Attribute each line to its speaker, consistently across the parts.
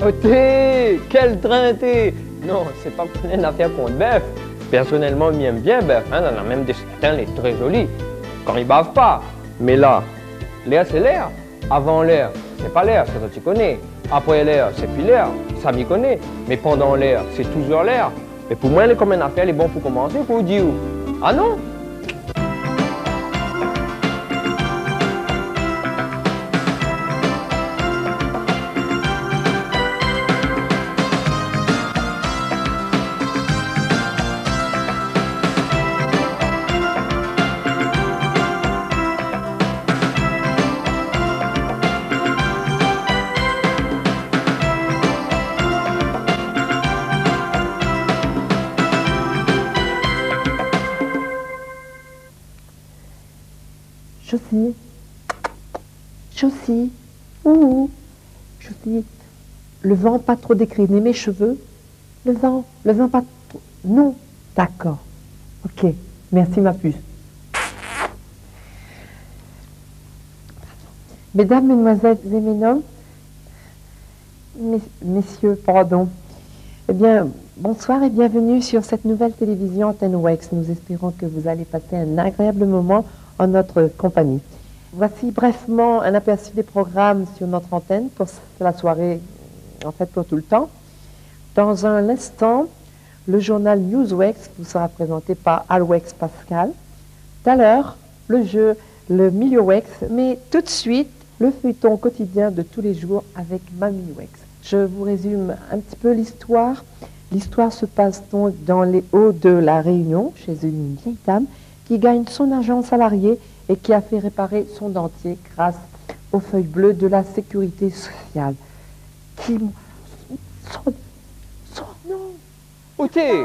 Speaker 1: Oh thé, quel train thé! Non, c'est pas pour une affaire contre bœuf. Personnellement, j'aime bien bœuf. Hein, on a même des certains, les très jolis. Quand ils bavent pas. Mais là, l'air c'est l'air. Avant l'air, c'est pas l'air, ça tu connais. Après l'air, c'est plus l'air, ça m'y connaît. Mais pendant l'air, c'est toujours l'air. Mais pour moi, comme une affaire, elle est bon pour commencer, pour dire. Ah non?
Speaker 2: Chaussy, Chaussy, ouh, Chaussy, le vent pas trop décliner mes cheveux, le vent pas trop, non, d'accord, ok, merci ma puce. Mesdames, mesdemoiselles et mesdames, messieurs, pardon, eh bien, bonsoir et bienvenue sur cette nouvelle télévision Antenne Wax. Nous espérons que vous allez passer un agréable moment en notre compagnie. Voici brièvement un aperçu des programmes sur notre antenne pour la soirée, en fait pour tout le temps. Dans un instant, le journal Newswex vous sera présenté par Alwex Pascal. Tout à l'heure, le jeu, le Milieu Wex, mais tout de suite, le feuilleton quotidien de tous les jours avec Mamie Wex. Je vous résume un petit peu l'histoire. L'histoire se passe donc dans les hauts de la Réunion, chez une vieille dame qui gagne son argent salarié et qui a fait réparer son dentier grâce aux feuilles bleues de la sécurité sociale. Qui... non.
Speaker 1: Où t'es?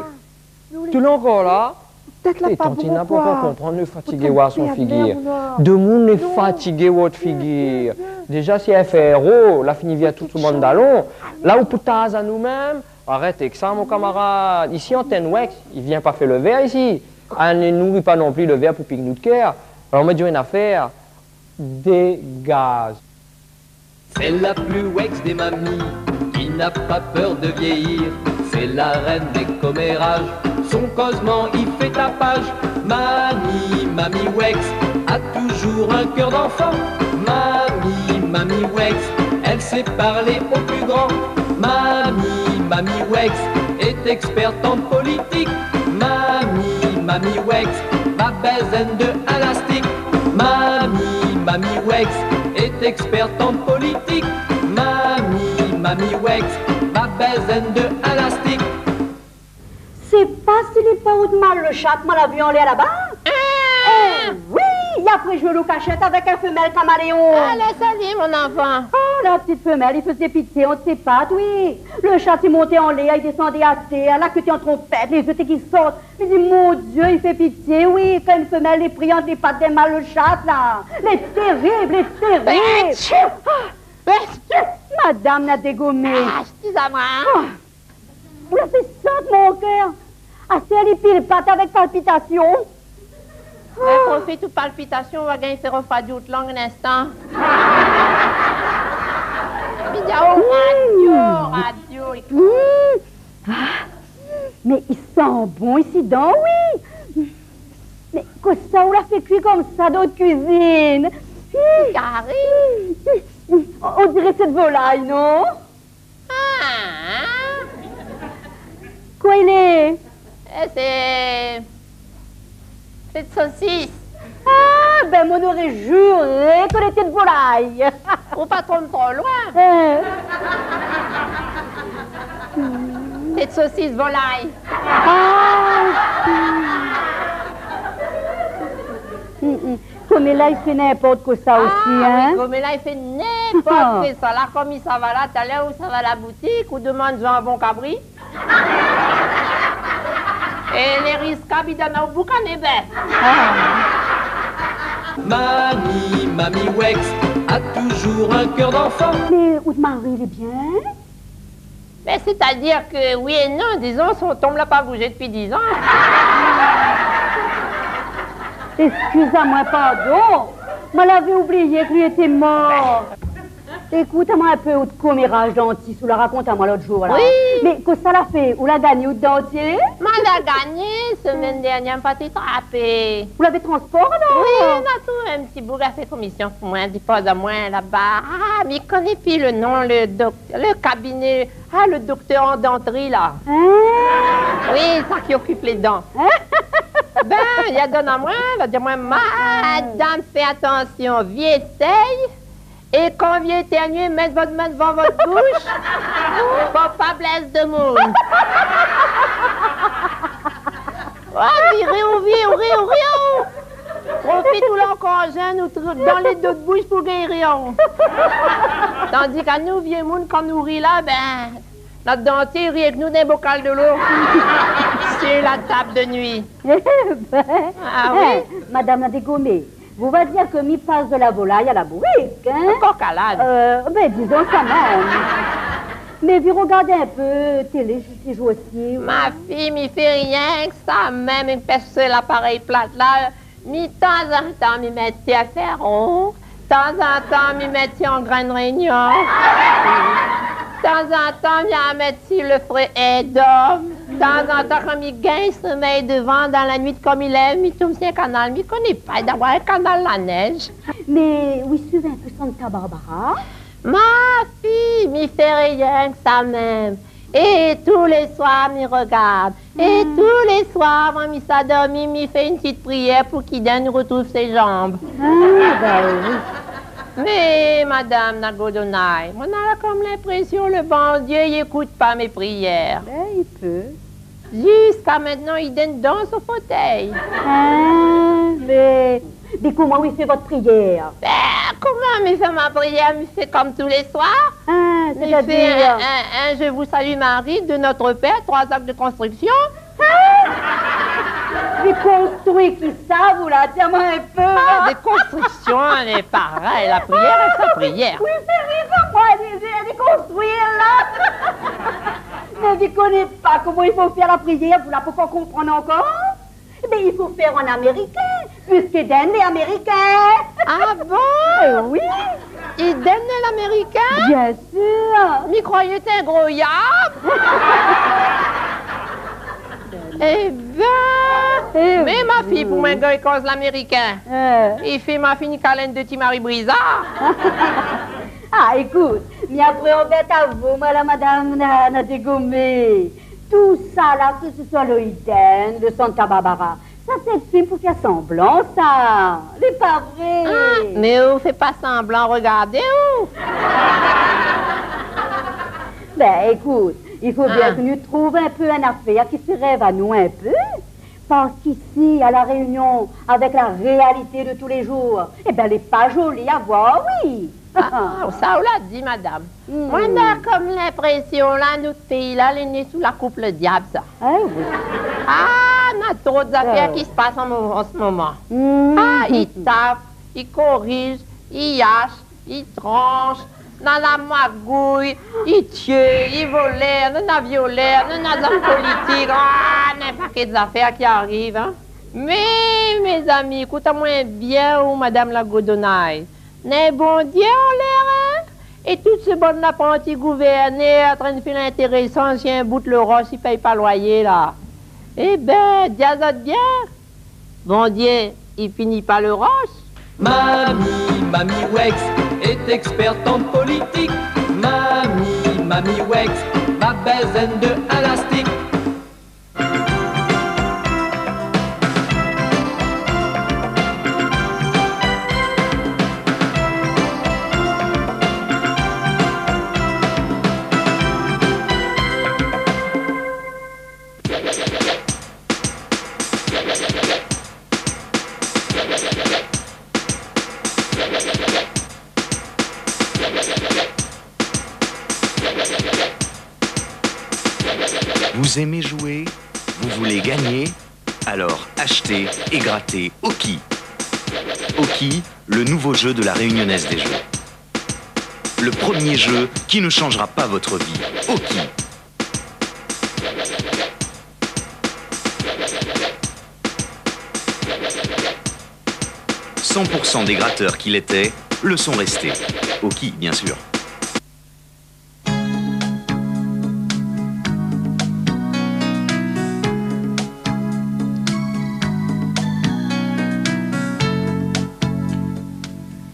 Speaker 1: Tu l'as encore là?
Speaker 2: Peut-être là pas
Speaker 1: Tantina,
Speaker 2: bon
Speaker 1: pourquoi comprendre le fatigué ou à son figure? De monde est fatigué votre figure. Déjà si elle fait héros, la fini via tout le monde d'allons. Là où putain à nous-mêmes, arrête avec ça mon camarade. Ici Antenne Wax, il vient pas faire le verre ici. Elle ne nourrit pas non plus le verre pour pique-nous de cœur. Alors on m'a dit une affaire, dégage.
Speaker 3: C'est la plus Wex des mamies, qui n'a pas peur de vieillir. C'est la reine des commérages, son cosement y fait tapage. Mamie Wex a toujours un cœur d'enfant. Mamie Wex, elle sait parler au plus grand. Mamie Wex est experte en politique. Mamie Wex, ma besaine de élastique. Mamie Wex est experte en politique. Mamie Wex, ma besaine de élastique.
Speaker 4: C'est pas s'il est pas haut de mal le chat, moi la vu en l'air là-bas. Eh oui, il a pris jouer l'eau cachette avec un femelle caméléon.
Speaker 5: Allez, salut mon enfant.
Speaker 4: Oh, la petite femelle, il faisait pitié, on ne sait pas, oui. Le chat, il montait en l'air, il descendait à terre, la queue en trompette, les œufs qui sortent. Il dit, mon Dieu, il fait pitié, oui. Quand une femelle est pris entre les pattes des mâles, le chat, là. Les terribles, les terribles. Madame l'a dégommé.
Speaker 5: Ah, excuse-moi.
Speaker 4: Vous la fait saute, mon cœur. Ah, si elle y pile patte avec palpitation.
Speaker 5: On fait toute palpitation, on va gagner ses refroidis toute langue un instant. Radio.
Speaker 4: Mais il sent bon ici dedans, oui. Mais qu'est-ce que ça, on l'a fait cuire comme ça dans notre cuisine?
Speaker 5: Carré.
Speaker 4: On dirait cette volaille, non?
Speaker 5: Ah.
Speaker 4: Quoi il est?
Speaker 5: C'est de saucisse.
Speaker 4: Ah, ben, on aurait juré qu'on était de volaille.
Speaker 5: Faut pas trop loin. C'est et de saucisses volaille.
Speaker 4: Comme là, il fait n'importe quoi ça aussi, hein?
Speaker 5: Oui, comme là, il fait n'importe quoi ça. Là, comme il s'en va là, tout à l'heure, où ça va à la boutique, ou demande un bon cabri. Et les risques, il donne au boucan et
Speaker 3: Mamie Wex a toujours un cœur d'enfant.
Speaker 4: Mais Aude-Marie, il est bien?
Speaker 5: Mais c'est-à-dire que oui et non, disons, son tombe l'a pas bougé depuis 10 ans.
Speaker 4: Excusez-moi, pardon. Moi, l'avais oublié qu'il était mort. Écoute-moi un peu de commérage dentiste, ou la raconte à moi l'autre jour, là.
Speaker 5: Oui.
Speaker 4: Mais que ça l'a fait? Ou l'a gagné au dentier?
Speaker 5: Moi, l'a gagné, semaine dernière, pas été trappé.
Speaker 4: Vous l'avez transport, non?
Speaker 5: Oui, on a tout un petit bout à faire commission pour moi, dépose à moi là-bas. Ah, mais il connaît plus le nom, le cabinet. Ah, le docteur en denterie, là.
Speaker 4: Hein?
Speaker 5: Oui, ça qui occupe les dents. Ben, il a donné à moi, il a dit à moi, madame, fais attention, viens, essaye. Et quand vient éternuer, mettez votre main devant votre bouche. Faut pas blesse de monde. Ah, rien. On fait tout l'encongène dans les deux de bouche pour guérir. Tandis qu'à nous, vieux monde, quand nous rit là, ben, notre dentier rit avec nous d'un bocal de l'eau. C'est la table de nuit. Ah oui?
Speaker 4: Madame la dégommée, vous va dire que mi passe de la volaille à la bourrique, hein?
Speaker 5: Encore calade.
Speaker 4: Ben, disons ça même. Mais vous regardez un peu télé ces jours-ci.
Speaker 5: Ma fille m'y fait rien que ça, même une percer l'appareil plate là. Mi temps en temps, m'y mettait à faire rond. Temps en temps, m'y mettait en grande réunion. De temps en temps, m'y mettait le frais d'homme. De temps en temps, quand il gagne sommeil devant dans la nuit comme il est, m'y tombe sur un canal. M'y connaît pas d'avoir un canal la neige.
Speaker 4: Mais oui, suivez un peu Santa Barbara.
Speaker 5: Ma fille m'y fait rien que ça même. Et tous les soirs, m'y regarde. Et tous les soirs, moi, m'y s'adorme, m'y fait une petite prière pour qu'il retrouve ses jambes.
Speaker 4: Ah, ben oui.
Speaker 5: Mais, madame Nagodonai, on a comme l'impression le bon Dieu, il écoute pas mes prières.
Speaker 4: Ben, il peut.
Speaker 5: Jusqu'à maintenant, il donne dans son fauteuil.
Speaker 4: Ah, mais comment il fait votre prière?
Speaker 5: Ben, comment me fait ma prière? Me fait comme tous les soirs.
Speaker 4: Ah,
Speaker 5: Me fait
Speaker 4: c'est-à-dire...
Speaker 5: un Je vous salue Marie de notre Père, 3 actes de construction.
Speaker 4: Mais construit qui ça, vous là? Tiens-moi un peu.
Speaker 5: Ah, des constructions, elle est pareille. La prière est sa prière.
Speaker 4: Oui, c'est vrai, moi, elle est construite, là. Mais vous ne connaissez pas comment il faut faire la prière, vous la pouvez pas comprendre encore? Mais il faut faire en américain, puisqu'Eden est américain.
Speaker 5: Ah bon?
Speaker 4: Oui.
Speaker 5: Il donne l'américain?
Speaker 4: Bien sûr.
Speaker 5: M'y croyait un gros yab? Eh ben, mais ma fille, pour moi, il cause l'américain. Il fait ma fille câlin de Timari Brizard.
Speaker 4: Ah, écoute, mais après on va à vous, madame na dégommée. Tout ça là, que ce soit le Eden, de Santa Barbara, ça s'exprime pour faire semblant, ça. C'est pas vrai.
Speaker 5: Ah, mais on fait pas semblant, regardez où.
Speaker 4: Ben, écoute, il faut bien que nous trouvions un peu une affaire qui se rêve à nous un peu. Parce qu'ici, à la Réunion, avec la réalité de tous les jours, eh ben, elle n'est pas jolie à voir, oui.
Speaker 5: Ah, ça, on l'a dit, madame. Moi, on a comme l'impression, là, notre pays-là, il est né sous la coupe le diable, ça.
Speaker 4: Ah oui.
Speaker 5: Ah, on a trop d'affaires qui se passent en ce moment. Ah, il tape, il corrige, il hache, il tranche. Dans la magouille, il tue, il volait, on a violé, on a des politiques, un paquet d'affaires qui arrivent. Hein. Mais, mes amis, écoutez-moi bien, ou madame la Godonnaille, n'est bon Dieu en l'air, hein? Et toutes ces bonnes apprentis gouvernés en train de faire l'intéressant, si un bout de le roche, il ne paye pas loyer, là. Eh ben, diazote bien. Bon Dieu, il finit pas le roche.
Speaker 3: Mamie Wex est experte en politique. Mamie Wex, ma besaine de élastique.
Speaker 6: Vous aimez jouer? Vous voulez gagner? Alors achetez et grattez Oki. Oki, le nouveau jeu de la Réunionnaise des Jeux. Le premier jeu qui ne changera pas votre vie. Oki. « 100% des gratteurs qu'il était le sont restés. Oki, bien sûr.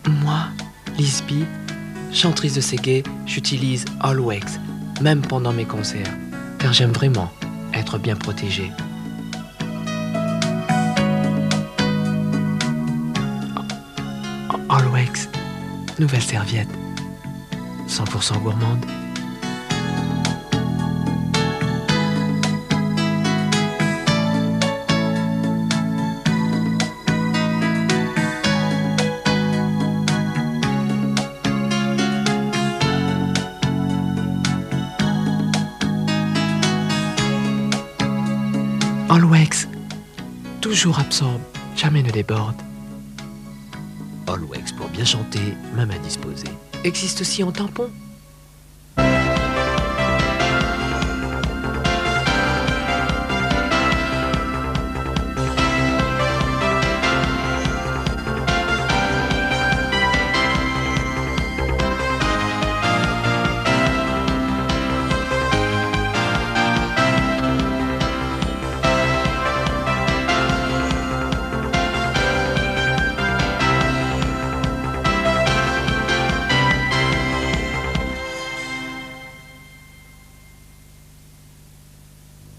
Speaker 7: Moi, Lisby, chantrice de Ségué, j'utilise Always, même pendant mes concerts, car j'aime vraiment être bien protégée. Always, nouvelle serviette, 100% gourmande. Always, toujours absorbe, jamais ne déborde. Always pour bien chanter, même indisposé. Existe aussi en tampon.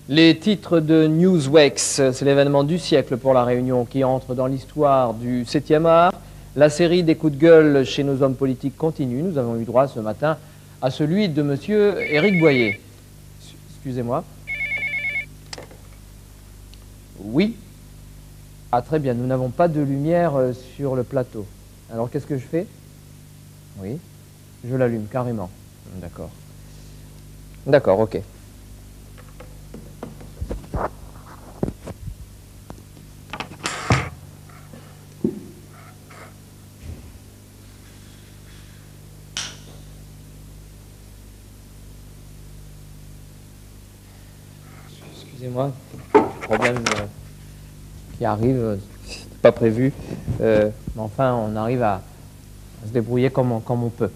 Speaker 1: Les titres de Newsweek, c'est l'événement du siècle pour La Réunion qui entre dans l'histoire du 7e art. La série des coups de gueule chez nos hommes politiques continue. Nous avons eu droit ce matin à celui de monsieur Éric Boyer. Excusez-moi. Oui. Ah très bien, nous n'avons pas de lumière sur le plateau. Alors qu'est-ce que je fais? Oui, je l'allume carrément. D'accord. D'accord, ok. Excusez-moi, problème qui arrive, c'est pas prévu, mais enfin on arrive à se débrouiller comme on peut.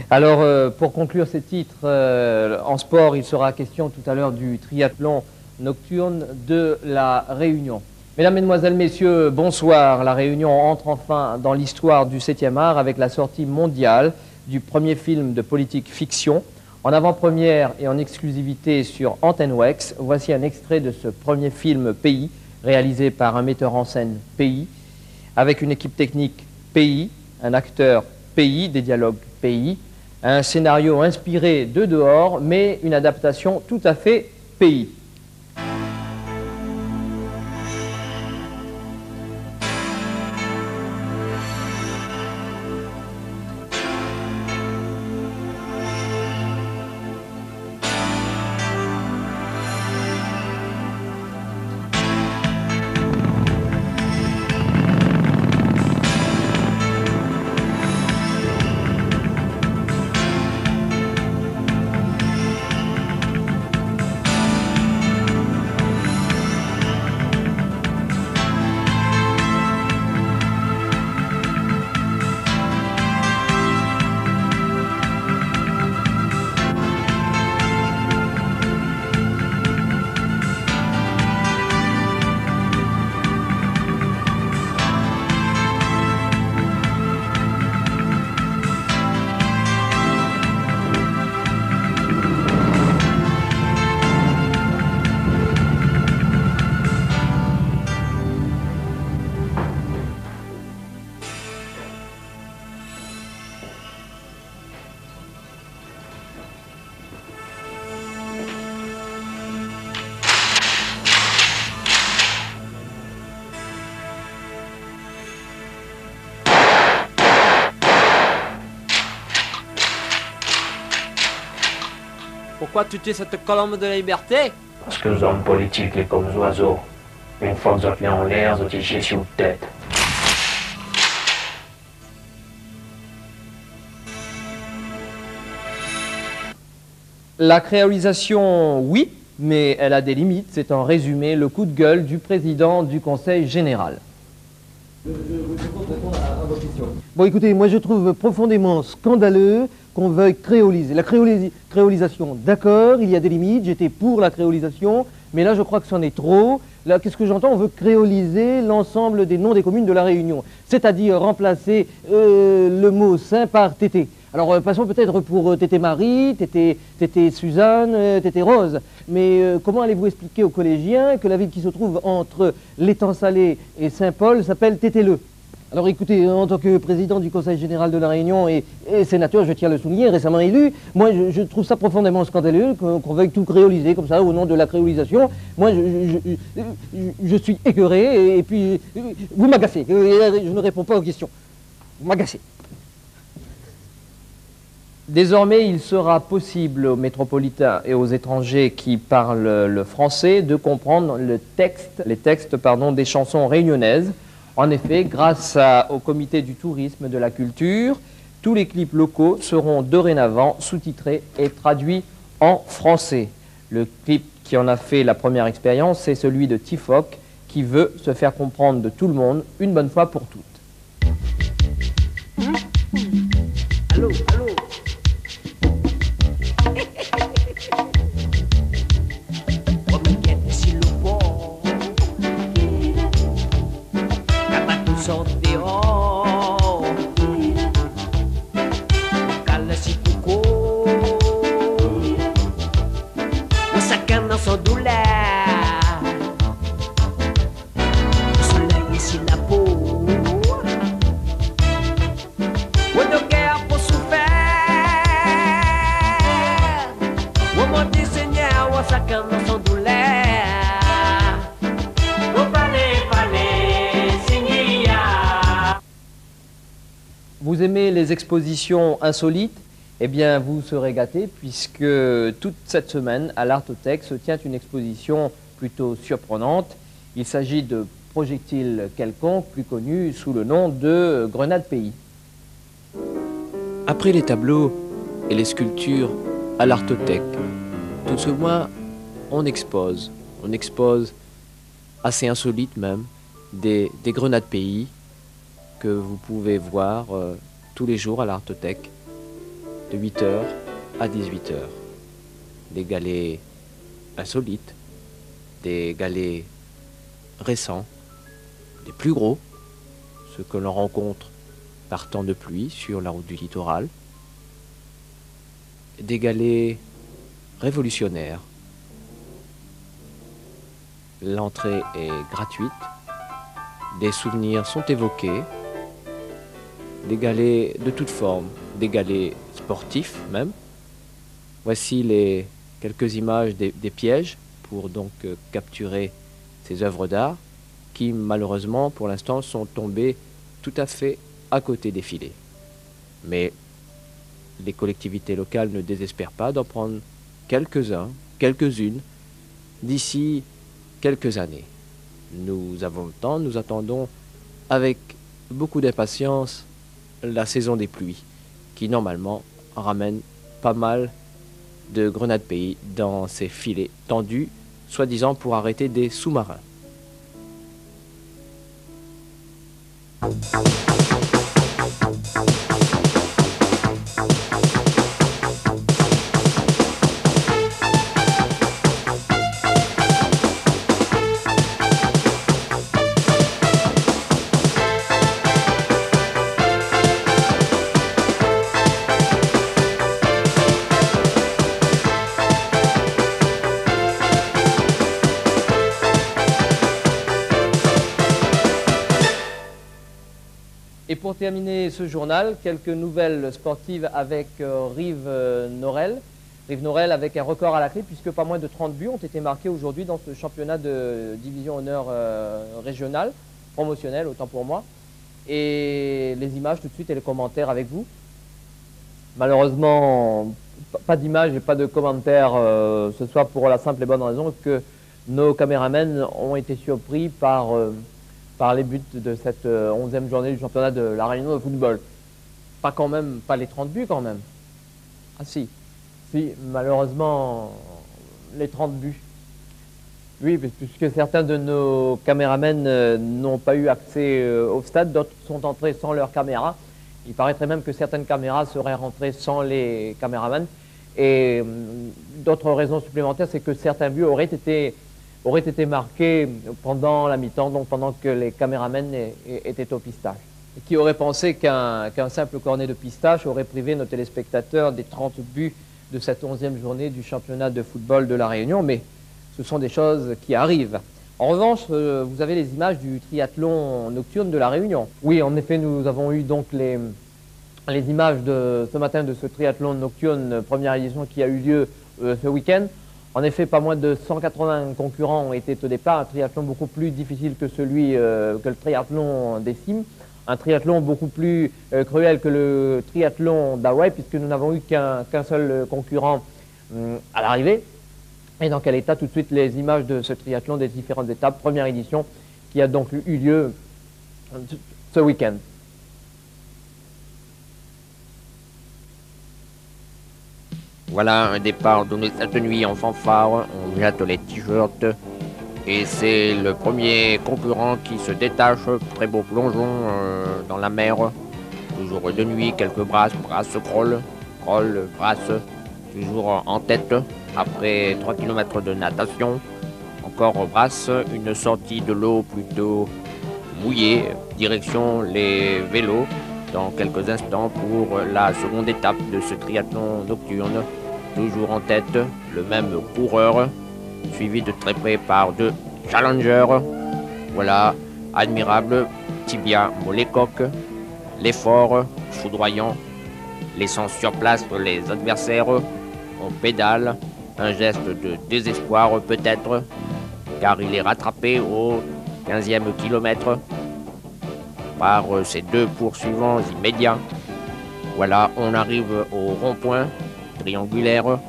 Speaker 1: Alors pour conclure ces titres, en sport il sera question tout à l'heure du triathlon nocturne de La Réunion. Mesdames, Mesdemoiselles, Messieurs, bonsoir. La Réunion entre enfin dans l'histoire du 7e art avec la sortie mondiale du premier film de politique fiction. En avant-première et en exclusivité sur Antenne Wax, voici un extrait de ce premier film Pays, réalisé par un metteur en scène Pays, avec une équipe technique Pays, un acteur Pays, des dialogues Pays, un scénario inspiré de dehors, mais une adaptation tout à fait Pays.
Speaker 8: Pourquoi tu tues cette colombe de la liberté?
Speaker 7: Parce que les hommes politiques, les comme oiseaux, une fois que vous êtes en l'air, vous êtes chiés sur la tête.
Speaker 1: La créolisation, oui, mais elle a des limites. C'est en résumé le coup de gueule du président du Conseil général.
Speaker 9: Bon, écoutez, moi je trouve profondément scandaleux qu'on veuille créoliser. La créolisation, d'accord, il y a des limites, j'étais pour la créolisation, mais là je crois que c'en est trop. Là, qu'est-ce que j'entends? On veut créoliser l'ensemble des noms des communes de la Réunion, c'est-à-dire remplacer le mot Saint par Tété. Alors passons peut-être pour Tété Marie, Tété Suzanne, Tété Rose. Mais comment allez-vous expliquer aux collégiens que la ville qui se trouve entre l'étang Salé et Saint-Paul s'appelle Tétéleux? Alors écoutez, en tant que président du Conseil général de la Réunion et sénateur, je tiens à le souligner, récemment élu, moi je trouve ça profondément scandaleux qu'on veuille tout créoliser comme ça au nom de la créolisation. Moi je suis écœuré et puis vous m'agacez, je ne réponds pas aux questions. Vous m'agacez.
Speaker 1: Désormais, il sera possible aux métropolitains et aux étrangers qui parlent le français de comprendre les textes des chansons réunionnaises. En effet, grâce au comité du tourisme de la culture, tous les clips locaux seront dorénavant sous-titrés et traduits en français. Le clip qui en a fait la première expérience, c'est celui de Tifoc, qui veut se faire comprendre de tout le monde une bonne fois pour toutes.
Speaker 8: Allô, allô.
Speaker 1: Vous aimez les expositions insolites? Eh bien, vous serez gâtés puisque toute cette semaine, à l'Artothèque, se tient une exposition plutôt surprenante. Il s'agit de projectiles quelconques, plus connus sous le nom de grenades pays.
Speaker 7: Après les tableaux et les sculptures à l'Artothèque, tout ce mois, on expose assez insolite même, des grenades pays que vous pouvez voir tous les jours à l'Artothèque, de 8h à 18h. Des galets insolites, des galets récents, des plus gros, ceux que l'on rencontre par temps de pluie sur la route du littoral, des galets révolutionnaires. L'entrée est gratuite, des souvenirs sont évoqués, des galets de toutes formes, des galets sportifs même. Voici quelques images des pièges pour donc capturer ces œuvres d'art qui malheureusement pour l'instant sont tombées tout à fait à côté des filets. Mais les collectivités locales ne désespèrent pas d'en prendre quelques-unes d'ici quelques années. Nous avons le temps, nous attendons avec beaucoup d'impatience la saison des pluies qui normalement ramène pas mal de grenades pays dans ces filets tendus, soi-disant pour arrêter des sous-marins.
Speaker 1: Et pour terminer ce journal, quelques nouvelles sportives avec Rive Norel. Rive Norel avec un record à la clé puisque pas moins de 30 buts ont été marqués aujourd'hui dans ce championnat de division honneur régionale, promotionnel autant pour moi. Et les images tout de suite et les commentaires avec vous. Malheureusement, pas d'image et pas de commentaires ce soir pour la simple et bonne raison que nos caméramens ont été surpris par les buts de cette 11e journée du championnat de la Réunion de football. Pas quand même, pas les 30 buts quand même. Ah si, malheureusement, les 30 buts. Oui, puisque certains de nos caméramens n'ont pas eu accès au stade, d'autres sont entrés sans leur caméra. Il paraîtrait même que certaines caméras seraient rentrées sans les caméramans. Et d'autres raisons supplémentaires, c'est que certains buts auraient été marqués pendant la mi-temps, donc pendant que les caméramans étaient au pistage. Et qui aurait pensé qu'un simple cornet de pistache aurait privé nos téléspectateurs des 30 buts de cette 11e journée du championnat de football de la Réunion, mais ce sont des choses qui arrivent. En revanche, vous avez les images du triathlon nocturne de la Réunion. Oui, en effet, nous avons eu donc les images de ce matin de ce triathlon nocturne, première édition qui a eu lieu ce week-end. En effet, pas moins de 180 concurrents ont été au départ, un triathlon beaucoup plus difficile que que le triathlon des Cimes, un triathlon beaucoup plus cruel que le triathlon d'Hawaï, puisque nous n'avons eu qu'un seul concurrent à l'arrivée. Et dans quel état, tout de suite, les images de ce triathlon des différentes étapes, première édition, qui a donc eu lieu ce week-end.
Speaker 7: Voilà un départ donné cette nuit en fanfare, on jette les t-shirts et c'est le premier concurrent qui se détache, très beau plongeon dans la mer, toujours de nuit, quelques brasses, crawl, brasse, toujours en tête, après 3 km de natation, encore brasse, une sortie de l'eau plutôt mouillée, direction les vélos, dans quelques instants pour la seconde étape de ce triathlon nocturne. Toujours en tête, le même coureur, suivi de très près par 2 challengers. Voilà, admirable, tibia molécoque, l'effort foudroyant, laissant sur place les adversaires. On pédale, un geste de désespoir peut-être, car il est rattrapé au 15e kilomètre par ses 2 poursuivants immédiats. Voilà, on arrive au rond-point triangulaire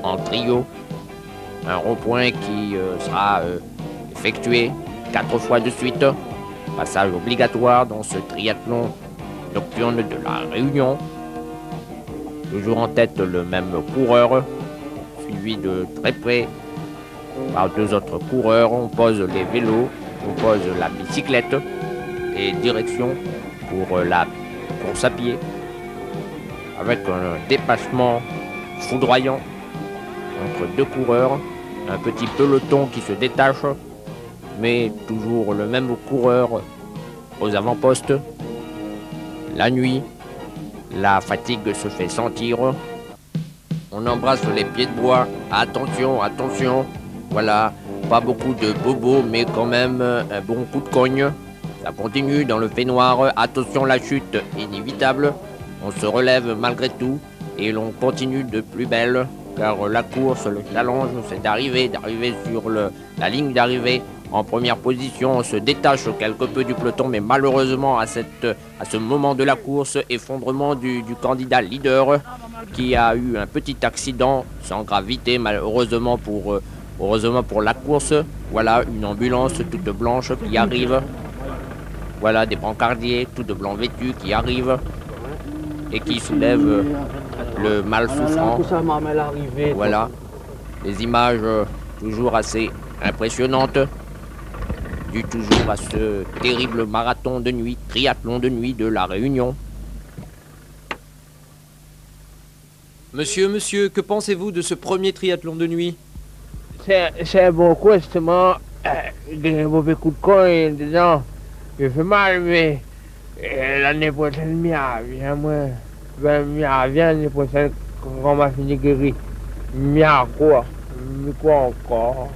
Speaker 7: en trio, un rond-point qui sera effectué 4 fois de suite, passage obligatoire dans ce triathlon nocturne de la Réunion. Toujours en tête le même coureur, suivi de très près par 2 autres coureurs. On pose les vélos, on pose la bicyclette et direction pour la course à pied, avec un dépassement foudroyant entre 2 coureurs, un petit peloton qui se détache, mais toujours le même coureur aux avant-postes. La nuit, la fatigue se fait sentir. On embrasse les pieds de bois. Attention, attention. Voilà, pas beaucoup de bobos, mais quand même un bon coup de cogne. Ça continue dans le fait noir. Attention, la chute inévitable. On se relève malgré tout et l'on continue de plus belle, car la course, le challenge, c'est d'arriver sur la ligne d'arrivée en première position. On se détache quelque peu du peloton, mais malheureusement à ce moment de la course, effondrement du candidat leader qui a eu un petit accident sans gravité, malheureusement pour la course. Voilà une ambulance toute blanche qui arrive. Voilà des brancardiers tout de blanc vêtus qui arrivent et qui soulèvent le mal souffrant. Voilà, des images toujours assez impressionnantes, dû toujours à ce terrible marathon de nuit, triathlon de nuit de la Réunion.
Speaker 8: Monsieur, que pensez-vous de ce premier triathlon de nuit?
Speaker 10: C'est un bon coup, justement, des mauvais coups de coin dedans. Il fait mal, mais l'année prochaine, viens l'année prochaine, quand on m'a fini guéri. Quoi encore?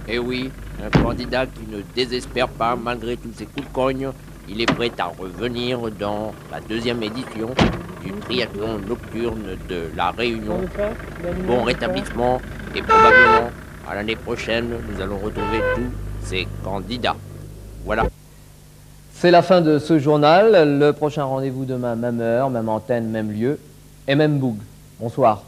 Speaker 7: Et oui, un candidat qui ne désespère pas malgré tous ses coups de cogne. Il est prêt à revenir dans la 2e édition du triathlon nocturne de la Réunion. Bon rétablissement et probablement à l'année prochaine, nous allons retrouver tous ces candidats. Voilà.
Speaker 1: C'est la fin de ce journal. Le prochain rendez-vous demain, même heure, même antenne, même lieu. MM Boug. Bonsoir.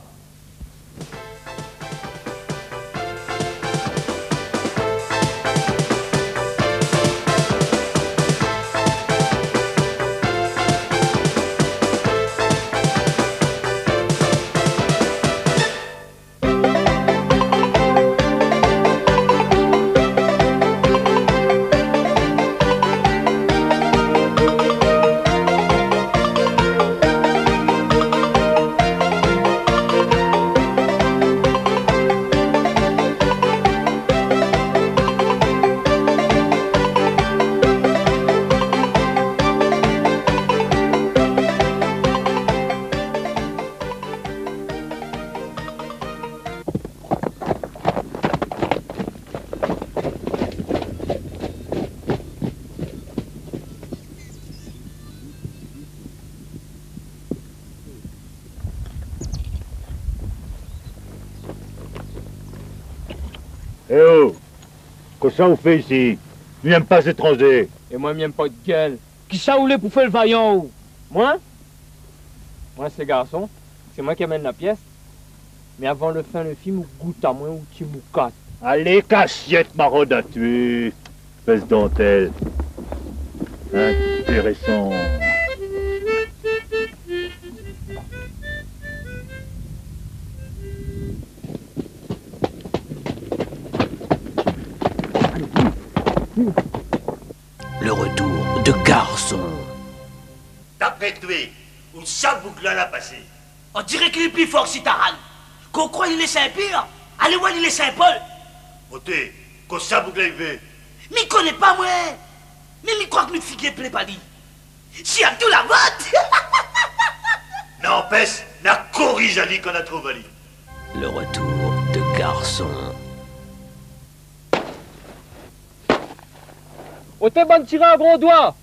Speaker 11: Eh oh! Qu'est-ce que ça vous fait ici? Je n'aime pas étranger.
Speaker 10: Et moi, je n'aime pas de gueule. Qui ça voulait pour faire le vaillant ou? Moi? Moi, c'est le garçon. C'est moi qui amène la pièce. Mais avant le fin, le film, goûte à moi ou tu moucates.
Speaker 11: Allez, cachette, maraude à tuer. Espèce dentelle. Intéressant.
Speaker 6: Le retour de Garçon.
Speaker 12: D'après toi, où ça boucle l'a passé?
Speaker 13: On dirait qu'il est plus fort si Taran. Qu'on croit qu'il est Saint-Pierre, allez voir il est Saint-Paul.
Speaker 12: Oté, qu'on ça boucle il veut?
Speaker 13: Mais il connaît pas moi. Mais il croit que nous figuier plaît pas dit. Si à tout la vote.
Speaker 12: N'empêche, n'a corrige à dit qu'on a trouvé ali.
Speaker 6: Le retour de Garçon.
Speaker 10: Au t'es bon de tirer un gros doigt.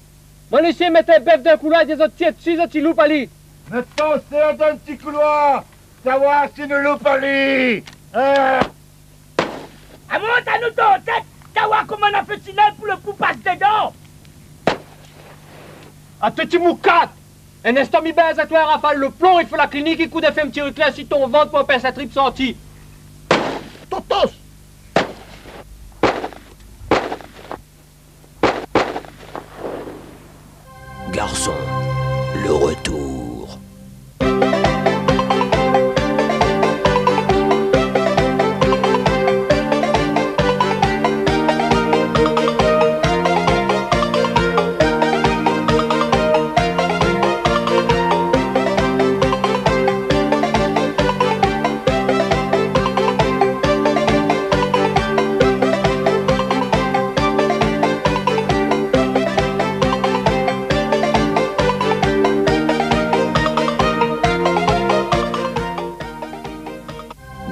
Speaker 10: Moi, laissez mettre un bœuf d'un couloir et des autres tièdes dessus, autres ils loupent ali.
Speaker 11: Maintenant, c'est dans un petit couloir. Savoir si nous loupons ali.
Speaker 13: Ah bon, t'as nous dans la tête. Savoir comment on a fait signal pour le coup passe dedans.
Speaker 10: Ah, petit moucate. Un instant, mi baise à toi, Rafale, le plomb, il faut la clinique, il coûte un petit reclin sur ton ventre pour faire sa tripe sentie. Totos!
Speaker 6: Garçon, le retour.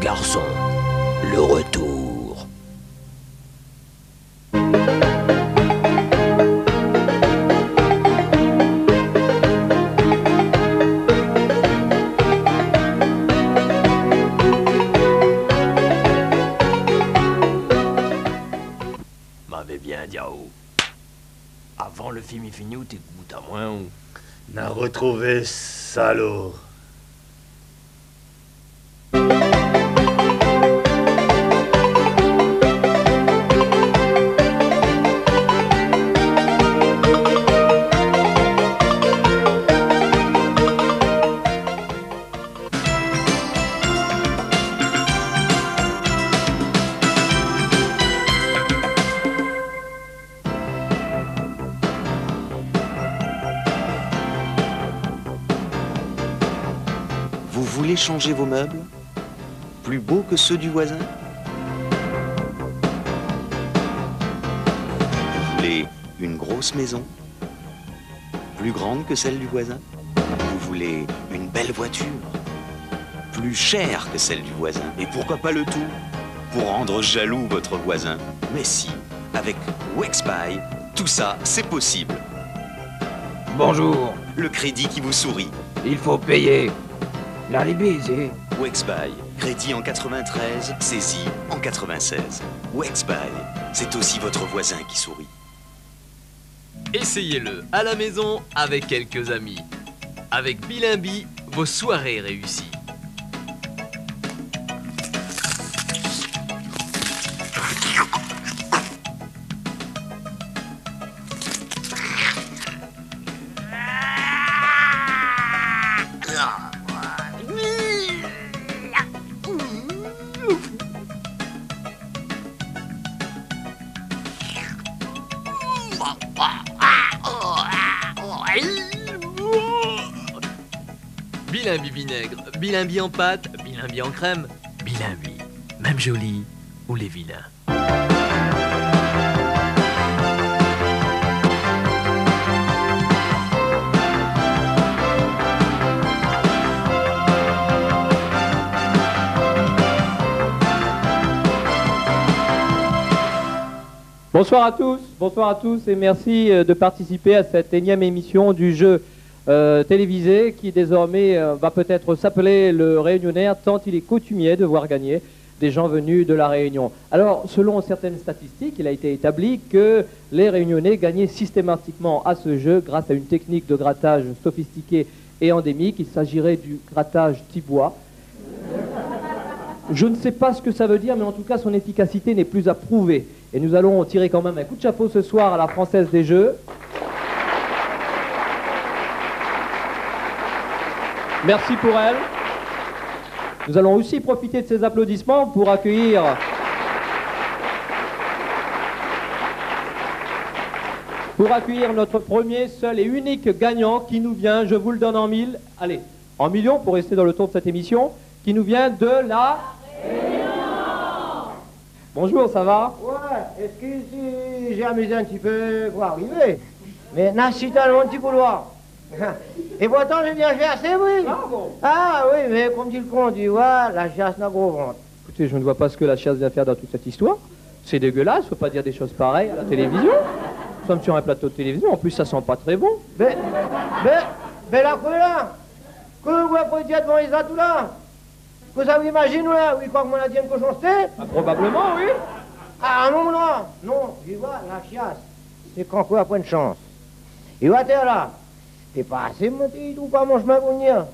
Speaker 6: Garçon, le retour.
Speaker 12: M'avait bien Diao. Avant le film est fini ou t'écoutes à moins ou... N'a retrouvé salaud.
Speaker 6: Vous voulez changer vos meubles? Plus beaux que ceux du voisin? Vous voulez une grosse maison? Plus grande que celle du voisin? Vous voulez une belle voiture? Plus chère que celle du voisin? Et pourquoi pas le tout? Pour rendre jaloux votre voisin? Mais si, avec Wexbuy, tout ça, c'est possible.
Speaker 14: Bonjour.
Speaker 6: Le crédit qui vous sourit.
Speaker 14: Il faut payer. La baiser.
Speaker 6: Wexbuy, crédit en 93, saisi en 96. Wexbuy, c'est aussi votre voisin qui sourit.
Speaker 15: Essayez-le à la maison avec quelques amis. Avec Bilimbi,
Speaker 6: vos soirées réussies. Bilimbi vinaigre, bilimbi en pâte, bilimbi en crème, bilimbi, même joli, ou les vilains.
Speaker 1: Bonsoir à tous et merci de participer à cette énième émission du jeu télévisé qui désormais va peut-être s'appeler le Réunionnaire tant il est coutumier de voir gagner des gens venus de la Réunion. Alors, selon certaines statistiques, il a été établi que les Réunionnais gagnaient systématiquement à ce jeu grâce à une technique de grattage sophistiquée et endémique. Il s'agirait du grattage Thibois. Je ne sais pas ce que ça veut dire, mais en tout cas, son efficacité n'est plus à prouver. Et nous allons tirer quand même un coup de chapeau ce soir à la Française des Jeux. Merci pour elle. Nous allons aussi profiter de ces applaudissements pour accueillir notre premier, seul et unique gagnant qui nous vient, je vous le donne en mille, allez, en millions pour rester dans le tour de cette émission, qui nous vient de la Réunion. Bonjour, ça va?
Speaker 15: Ouais, excuse si j'ai amusé un petit peu pour arriver, mais n'a-t-il un petit couloir. Et pourtant, j'ai bien chassé, oui. Ah, bon. Ah oui, mais comme dit le conduit, ouais, la chasse n'a gros ventre.
Speaker 1: Écoutez, je ne vois pas ce que la chasse vient faire dans toute cette histoire. C'est dégueulasse, il ne faut pas dire des choses pareilles à la télévision. Nous sommes sur un plateau de télévision, en plus ça sent pas très bon.
Speaker 15: Mais la quoi là? Que vous avez dit devant les atouts là? Que ça vous imagine là? Oui, quoi que mon a dit un cochon c'était?
Speaker 1: Ah, probablement, oui.
Speaker 15: Ah non, là. Non, je vois, la chasse, c'est quand quoi après une chance. Et va terre là. T'es pas assez monté, tout pas mon chemin pour venir.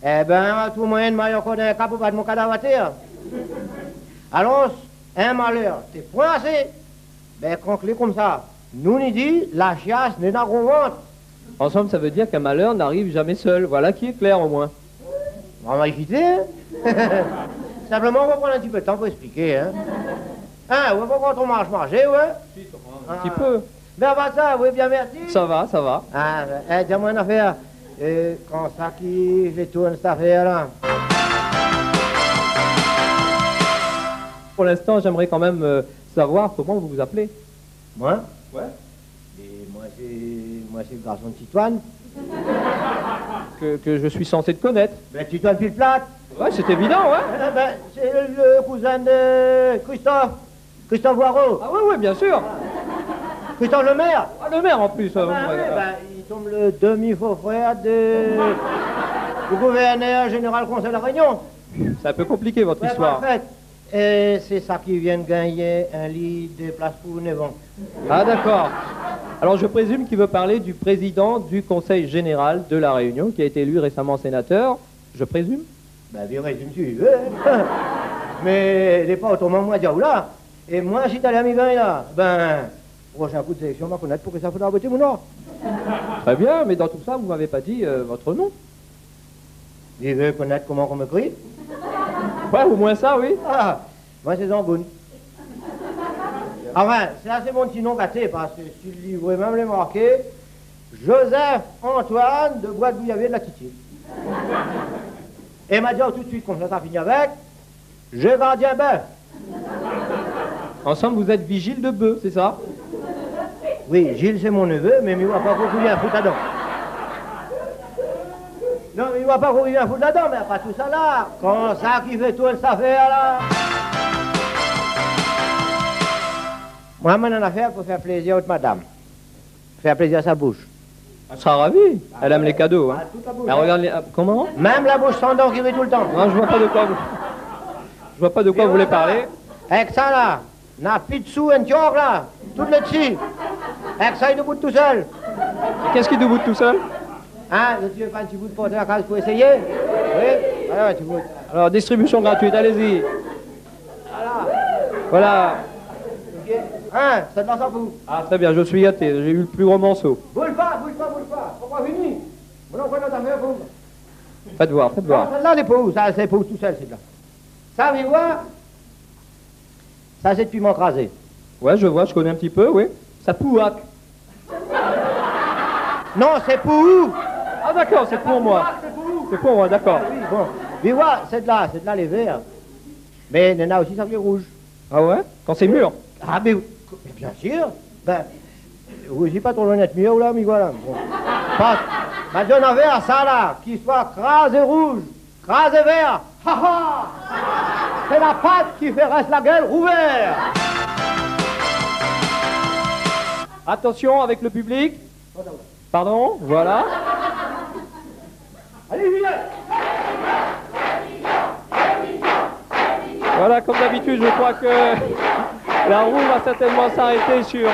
Speaker 15: Eh ben, à tout moyen de m'avoir encore d'un cap pas de mon cadavre à terre. Alors, un malheur, t'es point assez. Ben, quand clé comme ça, nous nous dit, la chasse n'est pas gros ventre.
Speaker 1: En somme, ça veut dire qu'un malheur n'arrive jamais seul. Voilà qui est clair au moins.
Speaker 15: On va éviter, hein. Simplement, on va prendre un petit peu de temps pour expliquer, hein. Hein, on va pas quand on marcher, ouais.
Speaker 1: Si, un petit peu.
Speaker 15: Ben, bah ça, oui, bien merci.
Speaker 1: Ça va, ça va.
Speaker 15: Ah, ben, dis-moi une affaire. Quand ça qui fait tourner cette affaire-là?
Speaker 1: Pour l'instant, j'aimerais quand même savoir comment vous vous appelez.
Speaker 15: Moi?
Speaker 1: Ouais.
Speaker 15: Et moi, c'est le garçon de Titoine.
Speaker 1: Que je suis censé te connaître.
Speaker 15: Ben, Titoine pile plate.
Speaker 1: Ouais, c'est évident, ouais.
Speaker 15: Ben, c'est le cousin de Christophe Voireau.
Speaker 1: Ah ouais, bien sûr.
Speaker 15: Christophe le maire.
Speaker 1: Ah, le maire en plus.
Speaker 15: Oui, il tombe le demi-faux-frère du gouverneur général conseil de la Réunion.
Speaker 1: C'est un peu compliqué votre histoire.
Speaker 15: En fait, c'est ça qui vient de gagner un lit de place pour 9 ans.
Speaker 1: Ah d'accord. Alors je présume qu'il veut parler du président du conseil général de la Réunion, qui a été élu récemment sénateur. Je présume?
Speaker 15: Ben, bien résume tu veux. Mais il n'est pas autrement moi dire là. Et moi, si t'as l'ami là, ben, prochain coup de sélection, on va connaître pour que ça faudra voter mon nom.
Speaker 1: Très bien, mais dans tout ça, vous m'avez pas dit votre nom.
Speaker 15: Il veut connaître comment on me crie?
Speaker 1: Ouais, au moins ça, oui.
Speaker 15: Ah, moi c'est Zamboun. Enfin, c'est mon petit nom gâté, parce que sur le livre, même les marqué, Joseph Antoine de Bois-de-Bouillavier de la Titier. Et m'a dit tout de suite, comme ça t'as fini avec, je gardien bœuf.
Speaker 1: Ensemble, vous êtes vigile de bœuf, c'est ça?
Speaker 15: Oui, Gilles c'est mon neveu, mais il ne va pas beaucoup bien foutre là-dedans. Non, mais il ne va pas beaucoup bien foutre là-dedans, mais pas tout ça là. Quand ça qui fait tout cette affaire là. Moi, j'ai une affaire pour faire plaisir à votre madame. Faire plaisir à sa bouche.
Speaker 1: Elle sera ravie. Elle aime les cadeaux. Hein.
Speaker 15: Toute la bouche,
Speaker 1: Elle regarde les... Comment?
Speaker 15: Même la bouche sans dents qui rit tout le temps.
Speaker 1: Non, je vois pas de quoi vous... Je vois pas de quoi vous voulez parler.
Speaker 15: Avec ça là, n'a plus de sous, un tior là, tout le dessus. Avec ça, il debout tout seul.
Speaker 1: Qu'est-ce qui debout tout seul?
Speaker 15: Hein, tu veux pas un petit bout de porter à la case pour essayer? Oui, voilà, tu vois.
Speaker 1: Alors, distribution gratuite, allez-y. Voilà.
Speaker 15: Hein, ça te s'en fout.
Speaker 1: Ah, très bien, je suis gâté, j'ai eu le plus gros morceau.
Speaker 15: Bouge pas, bouge pas, bouge pas. Pourquoi fini? Mon oncle notre affaire, vous.
Speaker 1: Faites voir, faites voir.
Speaker 15: Celle-là, elle est pour vous, ça, c'est pour vous tout seul, celle-là. Ça, vous voyez? Ça, c'est de piment crasé.
Speaker 1: Ouais, je vois, je connais un petit peu, oui. Ça pouac.
Speaker 15: Non, c'est pour vous.
Speaker 1: Ah, d'accord, c'est pour moi. C'est pour moi, d'accord.
Speaker 15: Oui, bon. Vous voyez, c'est de là les verts. Mais il y en a aussi, ça fait rouge.
Speaker 1: Ah ouais? Quand c'est mûr?
Speaker 15: Ah, mais bien sûr. Ben, vous n'êtes pas trop loin d'être mieux, là, mais voilà. Bon. Parce, ben, j'en avais à ça, là, qui soit crasé rouge, crasé vert. Ha ha! C'est la pâte qui fait reste la gueule ouverte.
Speaker 1: Attention avec le public. Pardon, voilà.
Speaker 15: Allez, viens.
Speaker 1: Voilà, comme d'habitude, je crois que la roue va certainement s'arrêter sur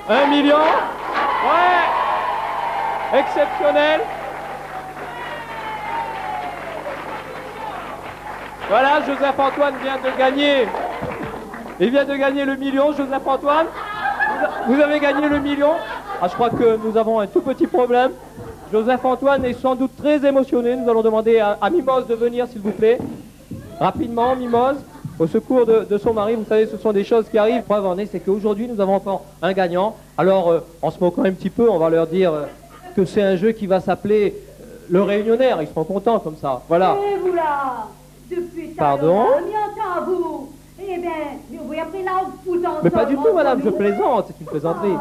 Speaker 1: 1 million. Ouais! Exceptionnel. Voilà, Joseph-Antoine vient de gagner. Il vient de gagner le million, Joseph-Antoine. Vous avez gagné le million. Ah, je crois que nous avons un tout petit problème. Joseph-Antoine est sans doute très émotionné. Nous allons demander à Mimose de venir, s'il vous plaît. Rapidement, Mimose, au secours de son mari. Vous savez, ce sont des choses qui arrivent. Preuve en est, c'est qu'aujourd'hui, nous avons encore un gagnant. Alors, en se moquant un petit peu, on va leur dire que c'est un jeu qui va s'appeler le Réunionnaire. Ils seront contents comme ça. Voilà.
Speaker 4: Et vous là, depuis
Speaker 1: Pardon?
Speaker 4: à vous. Eh bien, vous avez pris la route ensemble.
Speaker 1: Mais pas du tout, madame, je plaisante. C'est une plaisanterie.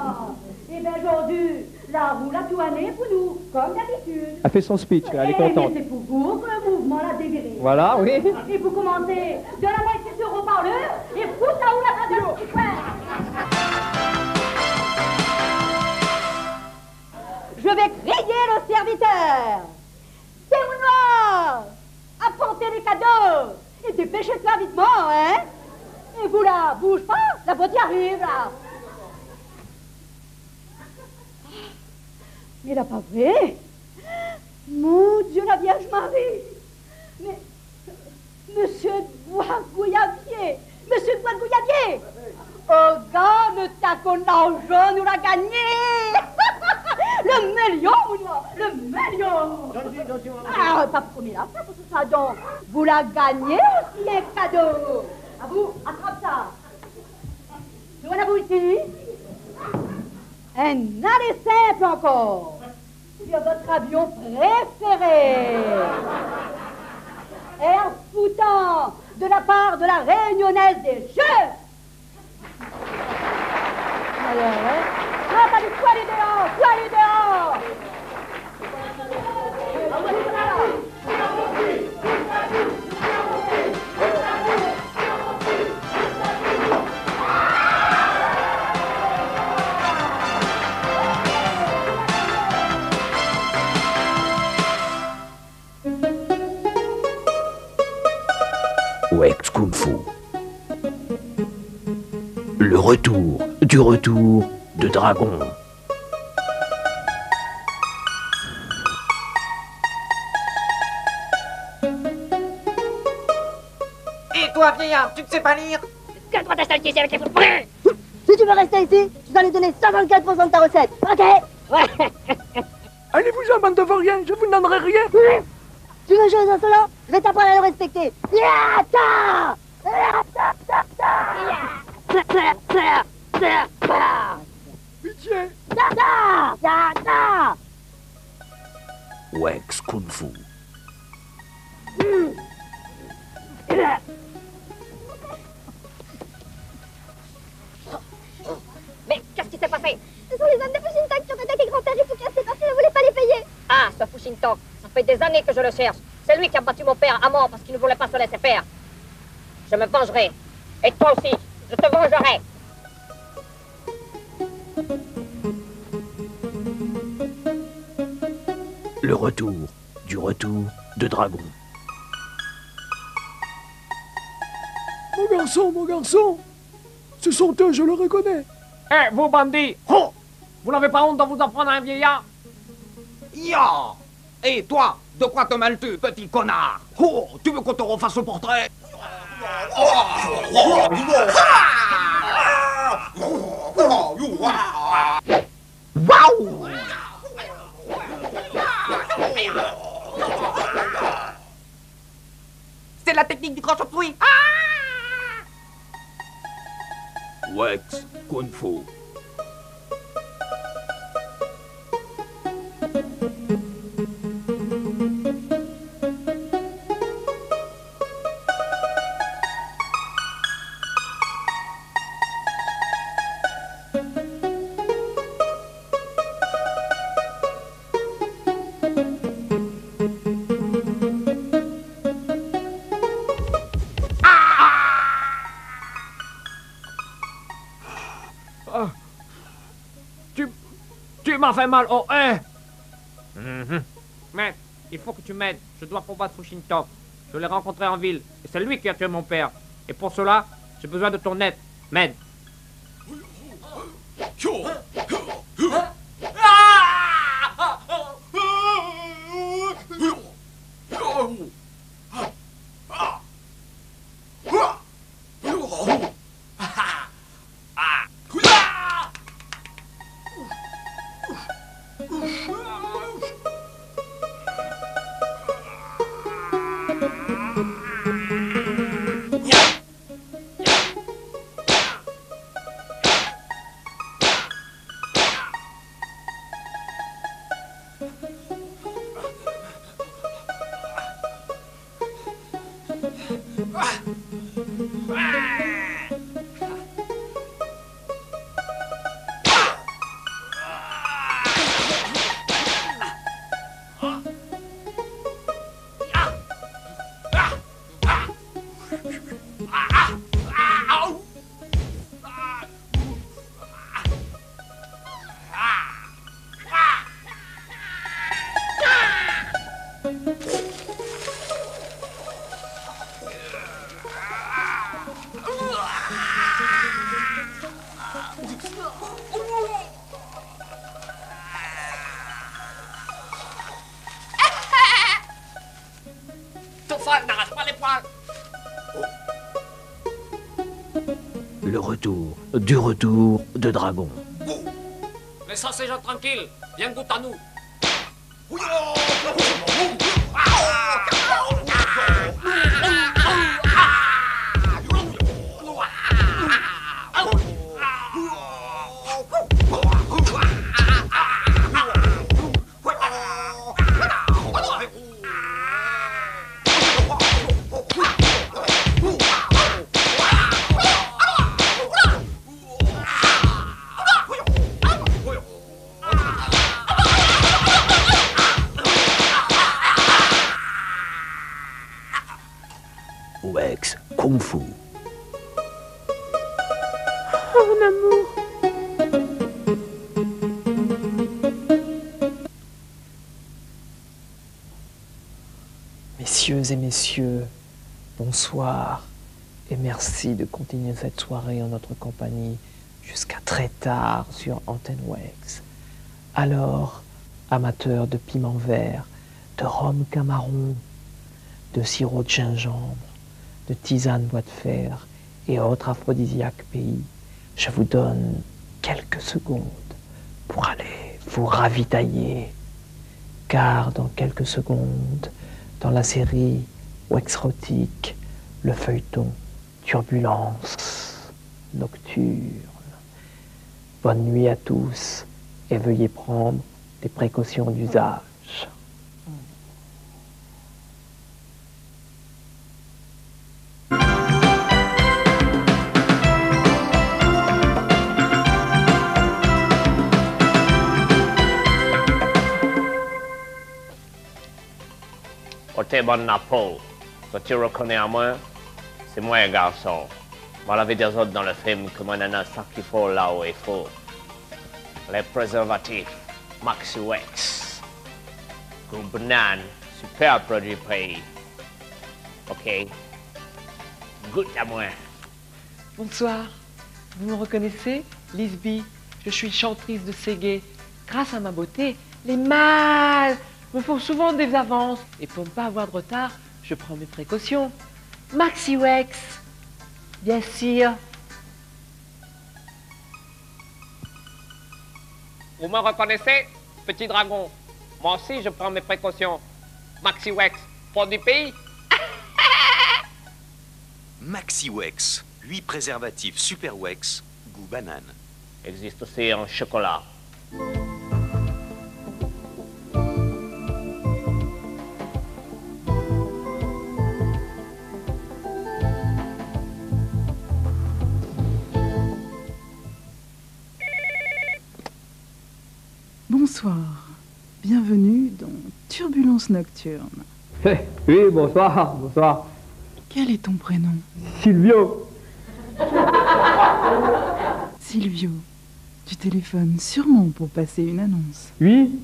Speaker 4: Eh bien, aujourd'hui, la roue l'a tout année pour nous, comme d'habitude.
Speaker 1: Elle fait son speech, elle est contente.
Speaker 4: Mais c'est pour vous que le mouvement l'a déviré.
Speaker 1: Voilà, oui.
Speaker 4: Et vous commencez de la moitié sur le haut-parleur et foutre la roue la radio. Je vais crier le serviteur. C'est où noir? Apportez les cadeaux. Et dépêchez-toi vitement, hein? Et vous là, bouge pas, la voiture arrive là. Mais là, pas vrai. Mon Dieu, la Vierge Marie. Mais, monsieur Bois-Gouyavier, monsieur Bois-Gouyavier. Oh, gars, le taco d'argent, nous l'a gagné. Le million, le million. Ah, pas promis là, pas pour ça donc. Vous la gagnez aussi un cadeau. À vous, attrape ça. Je vois la vous ici. Un aller simple encore. Sur votre avion préféré. Air foutant de la part de la Réunionnaise des Jeux. Alors, hein? Ah, pas du tout, allez dehors, tout allez dehors.
Speaker 14: Wex Kung Fu. Le retour du retour de Dragon.
Speaker 5: Et toi, vieillard, tu ne sais pas lire?
Speaker 16: Quel droit d'acheter ici avec les fourrés? Si tu veux rester ici, je dois lui donner 54% de ta recette. Ok? Ouais.
Speaker 13: Allez-vous-en, bande de vauriens, je vous ne donnerai rien.
Speaker 16: Tu veux jouer aux insolents? Je vais t'apprendre à le respecter. Yata!
Speaker 13: Pitié.
Speaker 16: Yata! Yata!
Speaker 14: Wex Kung Fu.
Speaker 16: Mais qu'est-ce qui s'est passé? Ce sont les hommes de Fushintok qui ont attaqué Grand-Père et Foucault, c'est parce qu'il ne voulait pas les payer.
Speaker 17: Ah, ce Fushintok, ça fait des années que je le cherche. C'est lui qui a battu mon père à mort parce qu'il ne voulait pas se laisser faire. Je me vengerai. Et toi aussi, je te vengerai.
Speaker 14: Le retour du retour de Dragon.
Speaker 13: Mon garçon, ce sont eux, je le reconnais.
Speaker 5: Eh, vous bandits! Oh! Vous n'avez pas honte de vous en prendre à un vieillard?
Speaker 18: Ya! Et toi, De quoi te mêles-tu, petit connard? Oh, tu veux qu'on te refasse le portrait? Waouh! C'est la technique du grand chauve-souris.
Speaker 12: Wex Kung Fu.
Speaker 18: Tu m'as fait mal au hein. Mais il faut que tu m'aides. Je dois combattre Fushintop. Je l'ai rencontré en ville et c'est lui qui a tué mon père. Et pour cela, j'ai besoin de ton aide. M'aide. N'arrache pas les poils.
Speaker 14: Le retour du retour de Dragon.
Speaker 18: Laissons ces gens tranquilles. Viens goûte à nous.
Speaker 14: Wex Kung Fu.
Speaker 2: Oh, mon amour.
Speaker 1: Messieurs et messieurs, bonsoir et merci de continuer cette soirée en notre compagnie jusqu'à très tard sur Antenne Wex. Alors, amateurs de piment vert, de rhum camarón, de sirop de gingembre, de tisane bois de fer et autres aphrodisiaques pays, je vous donne quelques secondes pour aller vous ravitailler. Car dans quelques secondes, dans la série Wexrotique, le feuilleton Turbulence nocturne. Bonne nuit à tous et veuillez prendre des précautions d'usage.
Speaker 19: Oh, t'es bonne la peau. Toi, tu reconnais à moi? C'est moi, un garçon. Moi, la vie des autres dans le film, que mon nana sait qu'il faut là où il faut. Les préservatifs, Maxi Wex. Groupe Banane, super produit pays. Ok? Goûte à moi.
Speaker 2: Bonsoir. Vous me reconnaissez? Lisby. Je suis chantrice de Ségué. Grâce à ma beauté, les mâles me font souvent des avances. Et pour ne pas avoir de retard, je prends mes précautions. Maxi Wex, bien sûr.
Speaker 18: Vous me reconnaissez, petit dragon? Moi aussi, je prends mes précautions. Maxi Wex, produit pays.
Speaker 6: Maxi Wex, 8 préservatifs Super Wex, goût banane.
Speaker 19: Existe aussi en chocolat.
Speaker 20: Bonsoir, bienvenue dans Turbulence Nocturne.
Speaker 1: Oui, bonsoir, bonsoir.
Speaker 20: Quel est ton prénom?
Speaker 1: Silvio.
Speaker 20: Silvio, tu téléphones sûrement pour passer une annonce.
Speaker 1: Oui.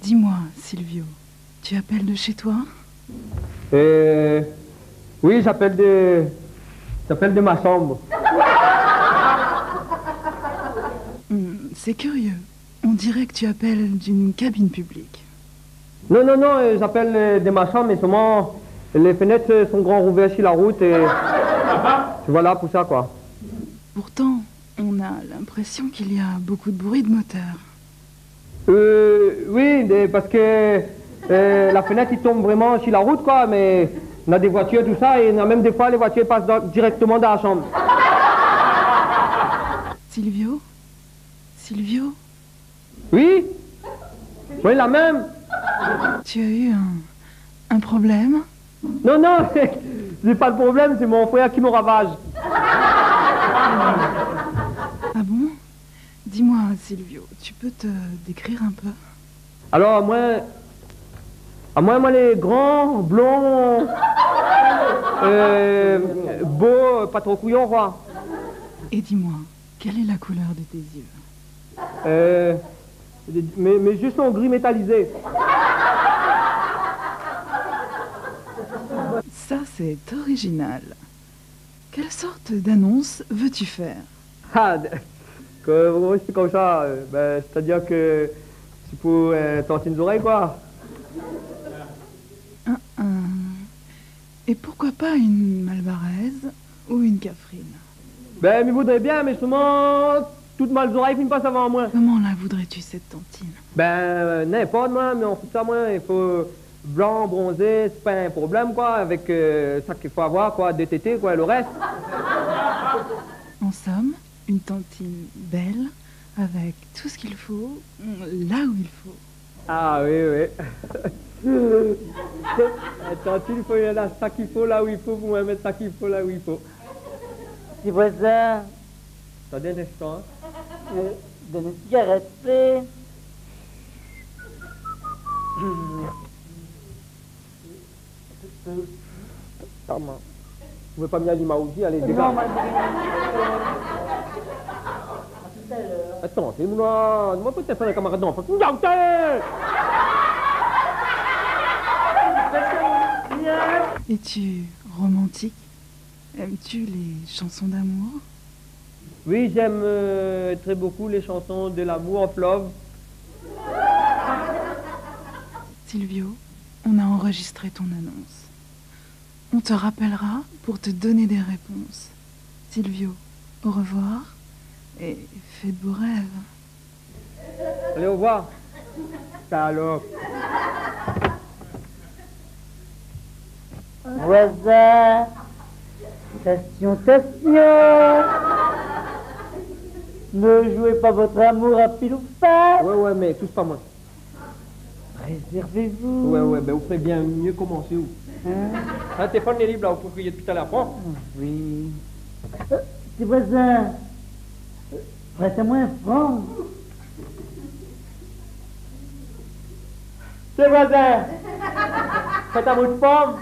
Speaker 20: Dis-moi, Silvio, tu appelles de chez toi?
Speaker 1: Oui, j'appelle de ma chambre.
Speaker 20: C'est curieux. On dirait que tu appelles d'une cabine publique.
Speaker 1: Non, j'appelle de ma chambre, mais seulement les fenêtres sont grand ouvertes sur la route et voilà pour ça quoi.
Speaker 20: Pourtant, on a l'impression qu'il y a beaucoup de bruit de moteur.
Speaker 1: Oui, parce que la fenêtre il tombe vraiment sur la route quoi, mais on a des voitures tout ça et on a même des fois les voitures passent directement dans la chambre.
Speaker 20: Silvio? Silvio?
Speaker 1: Oui? Oui, la même.
Speaker 20: Tu as eu un problème?
Speaker 1: Non, c'est pas le problème, c'est mon frère qui me ravage.
Speaker 20: Ah bon? Dis-moi, Silvio, tu peux te décrire un peu?
Speaker 1: Alors, moi, les grands, blonds, beaux, pas trop couillons, quoi.
Speaker 20: Et dis-moi, quelle est la couleur de tes yeux?
Speaker 1: Mes yeux sont gris métallisés.
Speaker 20: Ça, c'est original. Quelle sorte d'annonce veux-tu faire?
Speaker 1: Ah, c'est comme ça. C'est-à-dire que c'est pour tenter nos oreilles, quoi.
Speaker 20: Et pourquoi pas une malbaraise ou une cafrine?
Speaker 1: Mais voudrais bien, mais seulement toutes mes oreilles finissent pas avant moi.
Speaker 20: Comment la voudrais-tu, cette tantine?
Speaker 1: N'importe moi, mais on fout ça moi. Il faut blanc, bronzé, c'est pas un problème, quoi, avec ça qu'il faut avoir, quoi, des tétés, quoi, le reste.
Speaker 20: En somme, une tantine belle, avec tout ce qu'il faut, là où il faut.
Speaker 1: Ah oui. La tantine, il faut y aller ça qu'il faut, là où il faut, pour mettre ça qu'il faut, là où il faut.
Speaker 13: C'est voisin.
Speaker 1: Attendez un instant.
Speaker 13: Donne une cigarette, c'est.
Speaker 1: Vous pouvez pas me dire aussi, allez, dégage. Attends, c'est moi peut-être faire un camarade d'enfant.
Speaker 20: Es-tu romantique? Aimes-tu les chansons d'amour?
Speaker 1: Oui, j'aime très beaucoup les chansons de l'amour of love.
Speaker 20: Silvio, on a enregistré ton annonce. On te rappellera pour te donner des réponses. Silvio, au revoir et fais de beaux rêves.
Speaker 1: Allez, au revoir. Salope.
Speaker 13: Voisin. Station. Ne jouez pas votre amour à pile ou face.
Speaker 1: Ouais, mais tous pas moi.
Speaker 13: Réservez-vous.
Speaker 1: Ouais, vous ferez bien mieux commencer où. Un téléphone est libre là, vous pouvez crier depuis à l'heure.
Speaker 13: Oui. C'est voisin. Prête-moi un franc.
Speaker 1: C'est voisin. Faites un bout de pomme.